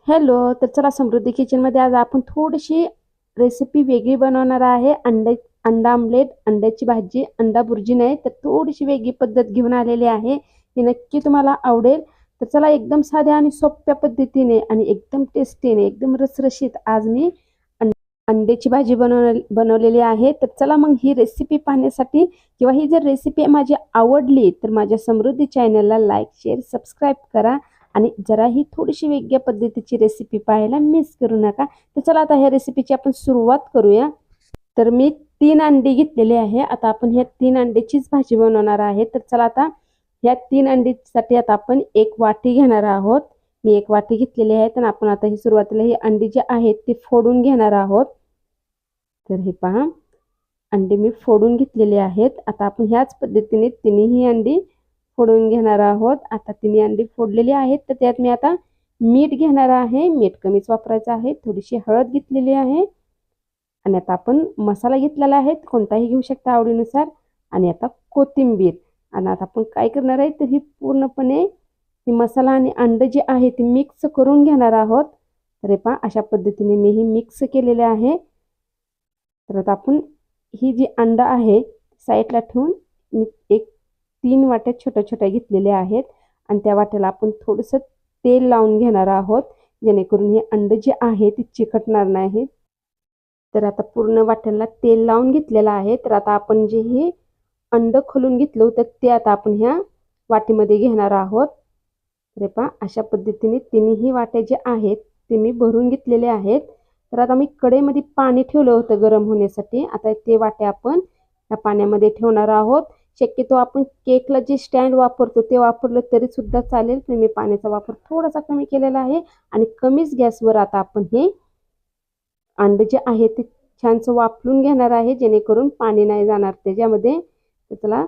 Hello, तर चला समृद्धी किचनमध्ये आज आपण थोडीशी रेसिपी वेगळी बनवणार आहे. अंडा आमलेट, अंड्याची भाजी, अंडा बुर्जी नाही तर थोडीशी वेगळी पद्धत घेऊन आलेली आहे. ही नक्की तुम्हाला आवडेल. तर चला एकदम साध्या आणि सोप्या पद्धतीने आणि एकदम टेस्टीने एकदम रसरशीत आज मी अंड्याची भाजी बनवलेली आहे. तर चला मग ही रेसिपी पाहण्यासाठी किंवा ही जर रेसिपी माझी आवडली तर माझ्या समृद्धी चॅनलला लाईक, शेअर, सबस्क्राईब करा आणि जरा ही थोडीशी वेगळ्या पद्धतीची रेसिपी पाहायला मिस करू नका. तर चला आता ह्या रेसिपीची आपण सुरुवात करूया. तर मी 3 अंडी घेतलेली आहे. आता आपण ह्या 3 अंड्याचीच भाजी बनवणार आहे. तर चला आता ह्या 3 अंडीसाठी आता आपण एक वाटी घेणार आहोत. मी एक वाटी घेतलेली आहे. तर आपण आता ही सुरुवातीला ही अंडी जी आहेत ती फोडून घेणार आहोत. तर हे पहा, अंडी मी फोडून घेतलेली आहेत. आता आपण ह्याच पद्धतीने तिन्ही अंडी फोडून घेणार आहोत. आता तिन्ही अंडी फोडलेली आहेत. तर त्यात मी आता मीठ घेणार आहे. मीठ कमीच वापरायचं आहे. थोडीशी हळद घेतलेली आहे आणि आता आपण मसाला घेतलेला आहे, कोणताही घेऊ शकता आवडीनुसार. आणि आता कोथिंबीर. आणि आता आपण काय करणार आहे तर ही पूर्णपणे ही मसाला आणि अंड जे आहे ते मिक्स करून घेणार आहोत. तर हे पहा, अशा पद्धतीने मी ही मिक्स केलेले आहे. तर आता आपण ही जी अंड आहे साईडला ठेवून मी एक 3 वाट्या छोट्या छोट्या घेतलेल्या आहेत आणि त्या वाट्याला आपण थोडंसं तेल लावून घेणार आहोत, जेणेकरून हे अंड जे आहे ते चिकटणार नाही. तर आता पूर्ण वाट्याला तेल लावून घेतलेलं आहे. तर आता आपण जे हे अंड खोलून घेतलं होतं ते आता आपण ह्या वाटीमध्ये घेणार आहोत. तर पहा, अशा पद्धतीने तिन्ही वाट्या जे आहेत ते मी भरून घेतलेले आहेत. तर आता मी कढईमध्ये पाणी ठेवलं होतं गरम होण्यासाठी. आता ते वाट्या आपण या पाण्यामध्ये ठेवणार आहोत. शक्यतो आपण केकला जे स्टँड वापरतो ते वापरलं तरी सुद्धा चालेल, पण मी पाण्याचा वापर थोडासा कमी केलेला आहे आणि कमीच गॅसवर आता आपण हे अंड जे आहे ते छानसं वाफलून घेणार आहे, जेणेकरून पाणी नाही जाणार त्याच्यामध्ये. तर चला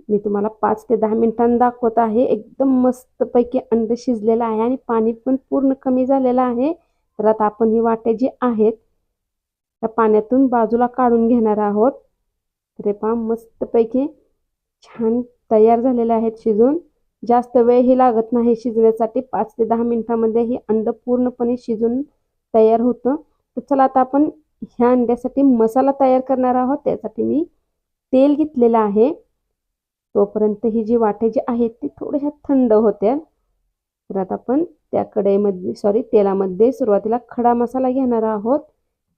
मी तुम्हाला 5 ते 10 मिनिटांनी दाखवत आहे. एकदम मस्तपैकी अंड शिजलेलं आहे आणि पाणी पण पूर्ण कमी झालेलं आहे. तर आता आपण ही वाट्या जी आहेत त्या पाण्यातून बाजूला काढून घेणार आहोत. तर पहा, मस्तपैकी छान तयार झालेले आहेत शिजून. जास्त वेळही लागत नाही शिजण्यासाठी. 5 ते 10 मिनिटांमध्ये ही अंड पूर्णपणे शिजून तयार होतं. तर चला आता आपण ह्या अंड्यासाठी मसाला तयार करणार आहोत. त्यासाठी मी तेल घेतलेलं आहे. तोपर्यंत ही जी वाटे जी आहेत ती थोड्याशा थंड होत्या. तर आता आपण त्या तेलामध्ये सुरुवातीला खडा मसाला घेणार आहोत,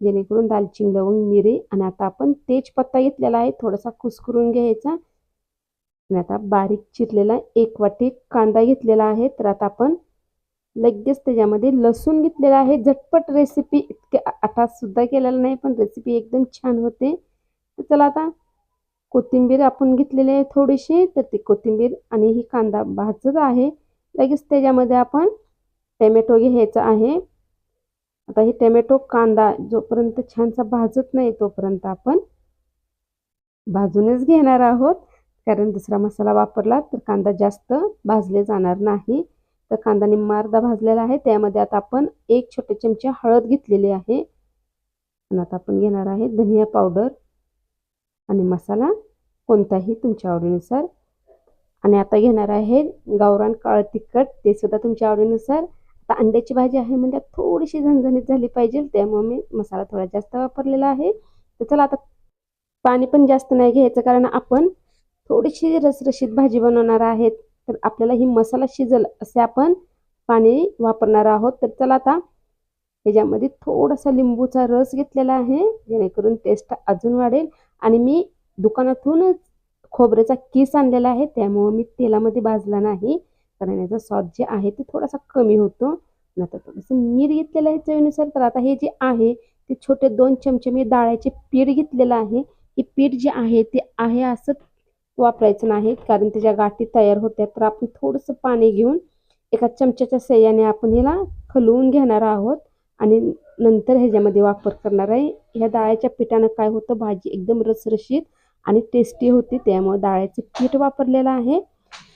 जेणेकरून दालचिनी, लवंग, मिरी आणि आता आपण तेजपत्ता घेतलेला आहे, थोडासा कुस्करून घ्यायचा. आणि आता बारीक चिरलेला 1 वाटी कांदा घेतलेला आहे. तर आता आपण लगेच त्याच्यामध्ये लसूण घेतलेला आहे. झटपट रेसिपी, इतके आठास सुद्धा केलेला नाही, पण रेसिपी एकदम छान होते. तर चला आता कोथिंबीर आपण घेतलेली आहे थोडीशी. तर ती कोथिंबीर आणि ही कांदा भाजत आहे. लगेच त्याच्यामध्ये आपण टोमॅटो घ्यायचा आहे. आता ही टोमॅटो कांदा जोपर्यंत छानसा भाजत नाही तोपर्यंत आपण भाजूनच घेणार आहोत, कारण दुसरा मसाला वापरला तर कांदा जास्त भाजले जाणार नाही. तर कांदा निम्मा अर्धा भाजलेला आहे. त्यामध्ये आता आपण 1 छोटे चमचे हळद घेतलेली आहे आणि आता आपण घेणार आहे धनिया पावडर आणि मसाला कोणताही तुमच्या आवडीनुसार. आणि आता घेणार आहे गावरान काळं तिखट, ते सुद्धा तुमच्या आवडीनुसार. आता अंड्याची भाजी आहे म्हणजे थोडीशी झणझणीत झाली पाहिजे, त्यामुळे मी मसाला थोडा जास्त वापरलेला आहे. तर चला आता पाणी पण जास्त नाही घ्यायचं, कारण आपण थोडीशी रसरशीत भाजी बनवणार आहेत. तर आपल्याला ही मसाला शिजल असे आपण पाणी वापरणार आहोत. तर चला आता ह्याच्यामध्ये थोडासा लिंबूचा रस घेतलेला आहे, जेणेकरून टेस्ट अजून वाढेल. आणि मी दुकानातून खोबऱ्याचा किस आणलेला आहे, त्यामुळे मी तेलामध्ये भाजला नाही, कारण याचा स्वाद जे आहे ते थोडासा कमी होतो. आता थोडंसं मीठ घेतलेलं आहे चवीनुसार. तर आता हे जे आहे ते छोटे 2 चमचे मी डाळ्याचे पीठ घेतलेलं आहे. हे पीठ जे आहे ते आहे असं वापरायचं नाही, कारण त्याच्या गाठी तयार होत्या. तर आपण थोडंसं पाणी घेऊन एका चमच्याच्या सहाय्याने आपण ह्याला हलवून घेणार आहोत आणि नंतर ह्याच्यामध्ये वापर करणार आहे. ह्या डाळ्याच्या पिठानं काय होतं, भाजी एकदम रसरशीत आणि टेस्टी होती, त्यामुळे डाळ्याचे पीठ वापरलेलं आहे.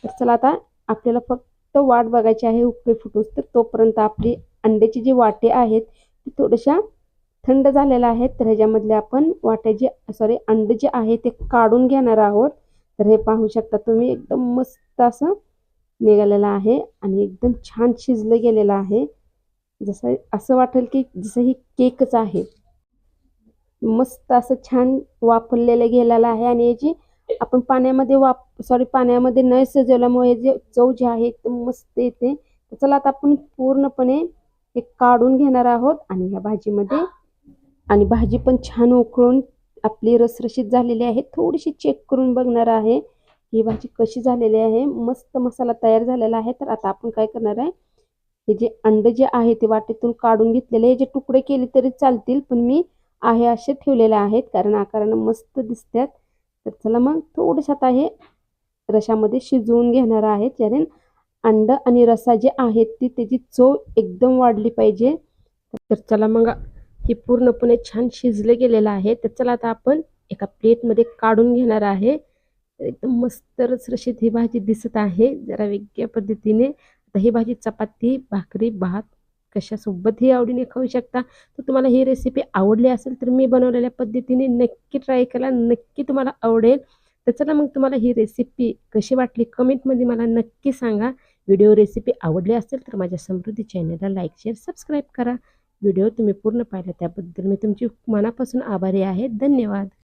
तर चला आता आपल्याला फक्त वाट बघायची आहे उकळी फुटूस. तर तोपर्यंत आपली अंड्याची जी वाटे आहेत ती थोड्याशा थंड झालेल्या आहेत. तर ह्याच्यामधले आपण अंड जे आहे ते काढून घेणार आहोत. तर हे पाहू शकता तुम्ही, एकदम मस्त असं निघालेलं आहे आणि एकदम छान शिजलं गेलेलं आहे. जसं असं वाटेल की जसं ही केकच आहे. मस्त असं छान वाफरलेलं गेलेलं आहे आणि याची आपण पाण्यामध्ये न शिजवल्यामुळे जे चव जी आहे ती मस्त येते. तर चला आता आपण पूर्णपणे हे काढून घेणार आहोत आणि ह्या भाजीमध्ये आणि भाजी पण छान उकळून आपली रसरशीत झालेली आहे. थोडीशी चेक करून बघणार आहे ही भाजी कशी झालेली आहे. मस्त मसाला तयार झालेला आहे. तर आता आपण काय करणार आहे, हे जे अंड जे आहे ते वाटीतून काढून घेतलेले हे जे तुकडे केले तरी चालतील, पण मी आहे असे ठेवलेले आहेत कारण आकारानं मस्त दिसतात. तर चला मग थोडंसं आता हे रशामध्ये शिजवून घेणार आहे, कारण अंड आणि रसा जे आहेत ती त्याची चव एकदम वाढली पाहिजे. तर चला मग हे पूर्णपणे छान शिजले गेलेलं आहे. तर चला आता आपण एका प्लेटमध्ये काढून घेणार आहे. तर एकदम मस्त रसरशीत ही भाजी दिसत आहे जरा वेगळ्या पद्धतीने. आता ही भाजी चपाती, भाकरी, भात कशासोबतही आवडीने खाऊ शकता. तर तुम्हाला ही रेसिपी आवडली असेल तर मी बनवलेल्या पद्धतीने नक्की ट्राय करा, नक्की तुम्हाला आवडेल. तर चला मग तुम्हाला ही रेसिपी कशी वाटली कमेंटमध्ये मला नक्की सांगा. व्हिडिओ रेसिपी आवडली असेल तर माझ्या समृद्धी चॅनलला लाईक, शेअर, सबस्क्राईब करा. व्हिडिओ तुम्ही पूर्ण पाहिला त्याबद्दल मी तुमची मनापासून आभारी आहे. धन्यवाद.